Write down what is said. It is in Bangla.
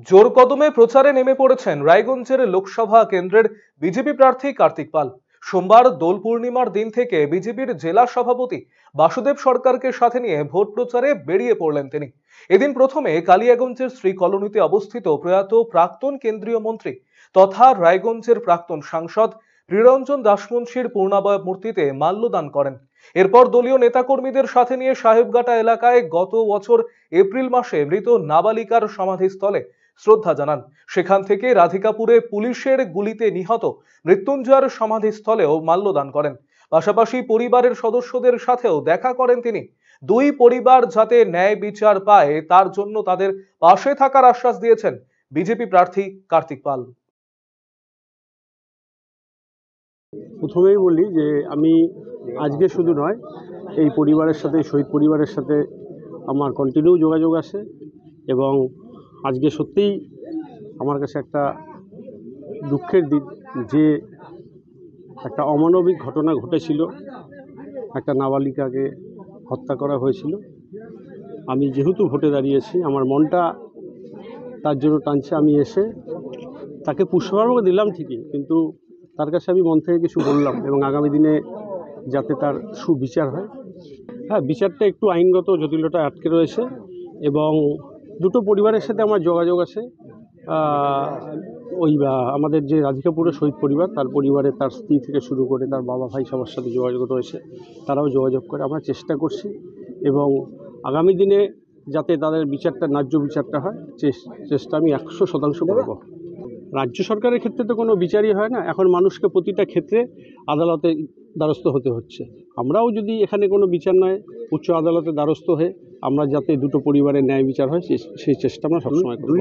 জোর কদমে প্রচারে নেমে পড়েছেন রায়গঞ্জের লোকসভা কেন্দ্রের বিজেপি প্রার্থী কার্তিক পাল। সোমবার দোল পূর্ণিমার দিন থেকে বিজেপির জেলা সভাপতি বাসুদেব সরকারকে সাথে নিয়ে ভোট প্রচারে বেরিয়ে পড়লেন তিনি। এদিন প্রথমে কালিয়াগঞ্জের শ্রী কলোনিতে অবস্থিত প্রয়াত প্রাক্তন কেন্দ্রীয় মন্ত্রী তথা রায়গঞ্জের প্রাক্তন সাংসদ নিরঞ্জন দাসমুন্সির পূর্ণাবয়ব মূর্তিতে মাল্যদান করেন। এরপর দলীয় নেতাকর্মীদের সাথে নিয়ে সাহেবঘাটা এলাকায় গত বছর এপ্রিল মাসে মৃত নাবালিকার সমাধিস্থলে শ্রদ্ধা জানান। সেখান থেকে রাধিকাপুরে পুলিশের গুলিতে নিহত মৃত্যুঞ্জয়ের সমাধিস্থলেও মাল্যদান করেন। পাশাপাশি পরিবারের সদস্যদের সাথেও দেখা করেন তিনি। দুই পরিবার যাতে ন্যায় বিচার পায় তার জন্য তাদের পাশে থাকার আশ্বাস দিয়েছেন বিজেপি প্রার্থী কার্তিক পাল। প্রথমেই বলি যে আমি আজকে শুধু নয়, এই পরিবারের সাথে, শহীদ পরিবারের সাথে আমার কন্টিনিউ যোগাযোগ আছে এবং আজকে সত্যিই আমার কাছে একটা দুঃখের দিন যে একটা অমানবিক ঘটনা ঘটেছিল, একটা নাবালিকাকে হত্যা করা হয়েছিল। আমি যেহেতু ভোটে দাঁড়িয়েছি, আমার মনটা তার জন্য টানছে। আমি এসে তাকে পুষ্পার্ঘ্য দিলাম ঠিকই, কিন্তু তার কাছে আমি মন থেকে কিছু বললাম এবং আগামী দিনে যাতে তার সুবিচার হয়। হ্যাঁ, বিচারটা একটু আইনগত জটিলতা আটকে রয়েছে এবং দুটো পরিবারের সাথে আমার যোগাযোগ আছে। আমাদের যে রাধিকাপুরের শহীদ পরিবার, তার পরিবারে তার স্ত্রী থেকে শুরু করে তার বাবা ভাই সবার সাথে যোগাযোগ রয়েছে, তারাও যোগাযোগ করে। আমরা চেষ্টা করছি এবং আগামী দিনে যাতে তাদের বিচারটা, ন্যায্য বিচারটা হয়, চেষ্টা আমি 100% করব। রাজ্য সরকারের ক্ষেত্রে তো কোনো বিচারই হয় না, এখন মানুষকে প্রতিটা ক্ষেত্রে আদালতের দ্বারস্থ হতে হচ্ছে। আমরাও যদি এখানে কোনো বিচার নয়, উচ্চ আদালতের দ্বারস্থ হয়ে আমরা যাতে দুটো পরিবারের ন্যায় বিচার হয় সেই চেষ্টা আমরা সবসময় করব।